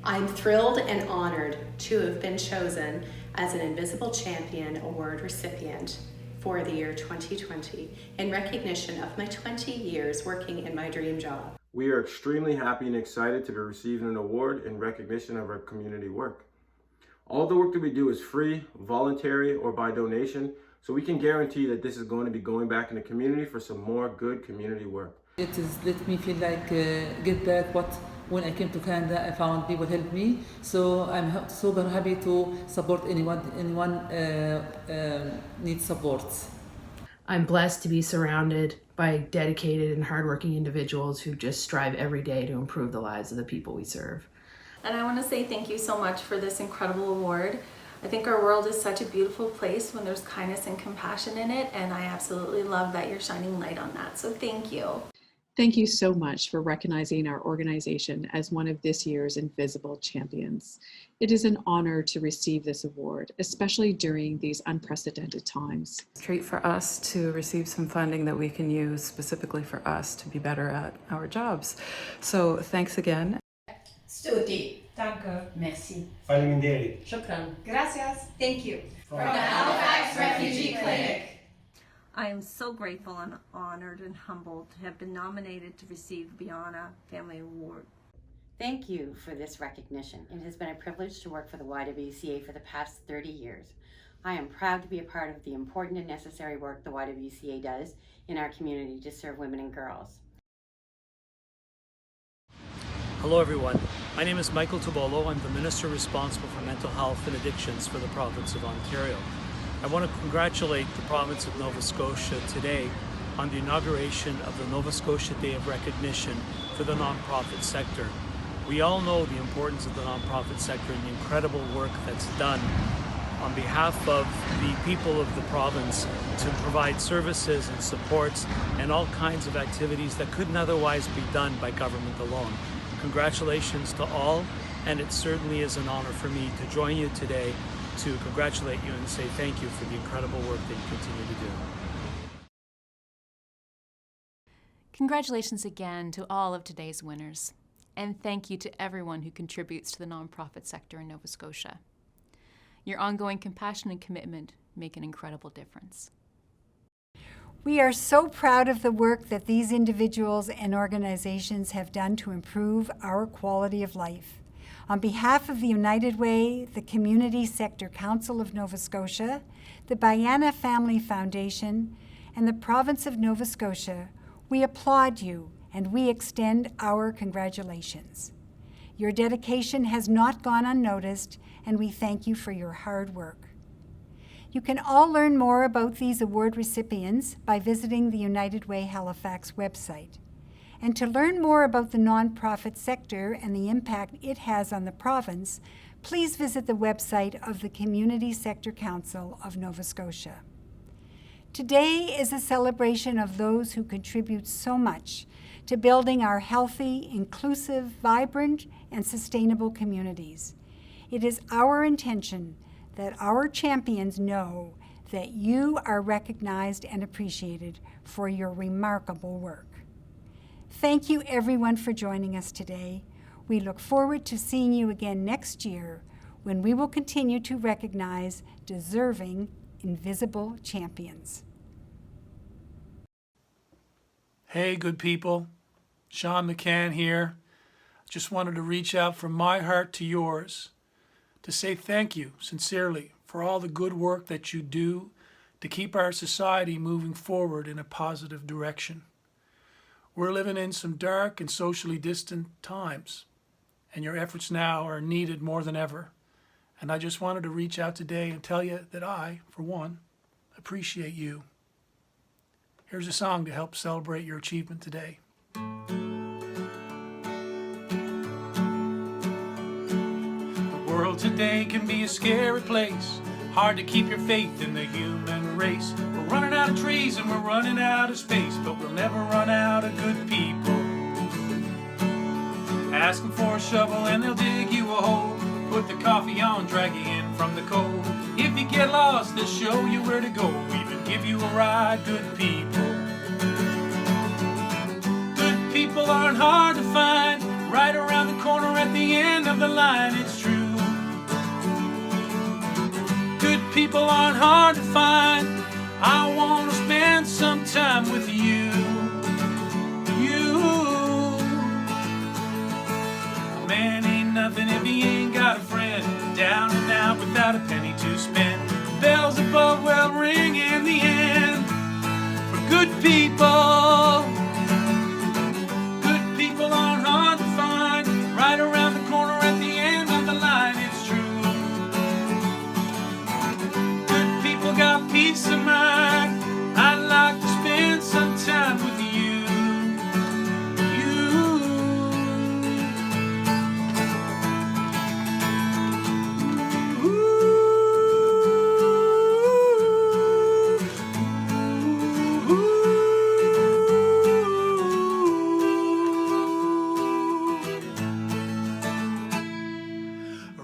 I'm thrilled and honored to have been chosen as an Invisible Champion Award recipient for the year 2020 in recognition of my 20 years working in my dream job. We are extremely happy and excited to be receiving an award in recognition of our community work. All the work that we do is free, voluntary, or by donation, so we can guarantee that this is going to be going back in the community for some more good community work. It has let me feel like get back what when I came to Canada I found people help me, so I'm super happy to support anyone needs support. I'm blessed to be surrounded by dedicated and hardworking individuals who just strive every day to improve the lives of the people we serve. And I want to say thank you so much for this incredible award. I think our world is such a beautiful place when there's kindness and compassion in it, and I absolutely love that you're shining light on that, so thank you. Thank you so much for recognizing our organization as one of this year's Invisible Champions. It is an honor to receive this award, especially during these unprecedented times. It's a treat for us to receive some funding that we can use specifically for us to be better at our jobs. So thanks again. Stuti. Danke. Merci. Faliminderi. Shukran. Gracias. Thank you. From the Halifax Refugee Clinic. I am so grateful and honored and humbled to have been nominated to receive the Bhayana Family Award. Thank you for this recognition. It has been a privilege to work for the YWCA for the past 30 years. I am proud to be a part of the important and necessary work the YWCA does in our community to serve women and girls. Hello everyone, my name is Michael Tobolo. I'm the Minister responsible for mental health and addictions for the province of Ontario. I want to congratulate the province of Nova Scotia today on the inauguration of the Nova Scotia Day of Recognition for the nonprofit sector. We all know the importance of the nonprofit sector and the incredible work that's done on behalf of the people of the province to provide services and supports and all kinds of activities that couldn't otherwise be done by government alone. Congratulations to all, and it certainly is an honor for me to join you today to congratulate you and say thank you for the incredible work that you continue to do. Congratulations again to all of today's winners, and thank you to everyone who contributes to the nonprofit sector in Nova Scotia. Your ongoing compassion and commitment make an incredible difference. We are so proud of the work that these individuals and organizations have done to improve our quality of life. On behalf of the United Way, the Community Sector Council of Nova Scotia, the Bhayana Family Foundation, and the Province of Nova Scotia, we applaud you and we extend our congratulations. Your dedication has not gone unnoticed, and we thank you for your hard work. You can all learn more about these award recipients by visiting the United Way Halifax website. And to learn more about the nonprofit sector and the impact it has on the province, please visit the website of the Community Sector Council of Nova Scotia. Today is a celebration of those who contribute so much to building our healthy, inclusive, vibrant, and sustainable communities. It is our intention that our champions know that you are recognized and appreciated for your remarkable work. Thank you everyone for joining us today. We look forward to seeing you again next year when we will continue to recognize deserving invisible champions. Hey, good people. Sean McCann here. Just wanted to reach out from my heart to yours to say thank you sincerely for all the good work that you do to keep our society moving forward in a positive direction. We're living in some dark and socially distant times, and your efforts now are needed more than ever. And I just wanted to reach out today and tell you that I, for one, appreciate you. Here's a song to help celebrate your achievement today. The world today can be a scary place. Hard to keep your faith in the human race. We're running out of trees and we're running out of space, but we'll never run out of good people. Ask them for a shovel and they'll dig you a hole. Put the coffee on, drag you in from the cold. If you get lost, they'll show you where to go. Even give you a ride, good people. Good people aren't hard to find. Right around the corner at the end of the line, it's true. Good people aren't hard to find. I want to spend some time with you. A man ain't nothing if he ain't got a friend. Down and out without a penny to spend. The bells above will ring in the end. For good people. Good people aren't hard to find. Right around the corner at the end of the line, it's true. Good people got peace of mind. I'd like to spend some time with you.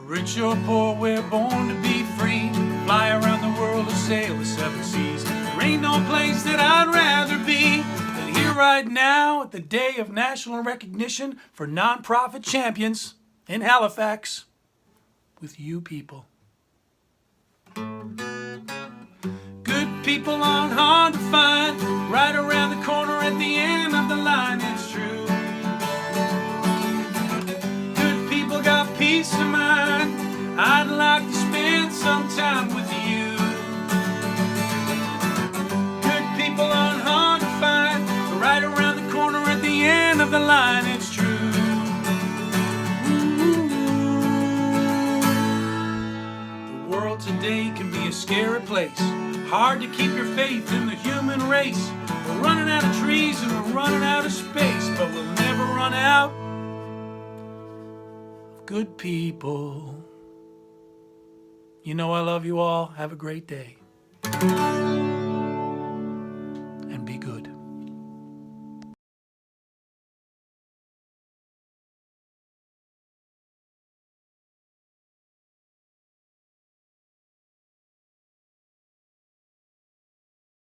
Rich or poor, we're born to be free. Fly around the world or sail the seven seas. There ain't no place that I'd rather be than here right now at the day of national recognition for nonprofit champions in Halifax with you people. Good people aren't hard to find. Right around the corner at the end of the line, it's true. Good people got peace of mind. I'd like to spend some time with you. Good people aren't hard to find. Right around the corner at the end of the line, it's true. The world today can be a scary place. place. Hard to keep your faith in the human race. We're running out of trees and we're running out of space, but we'll never run out of good people. You know I love you all. Have a great day.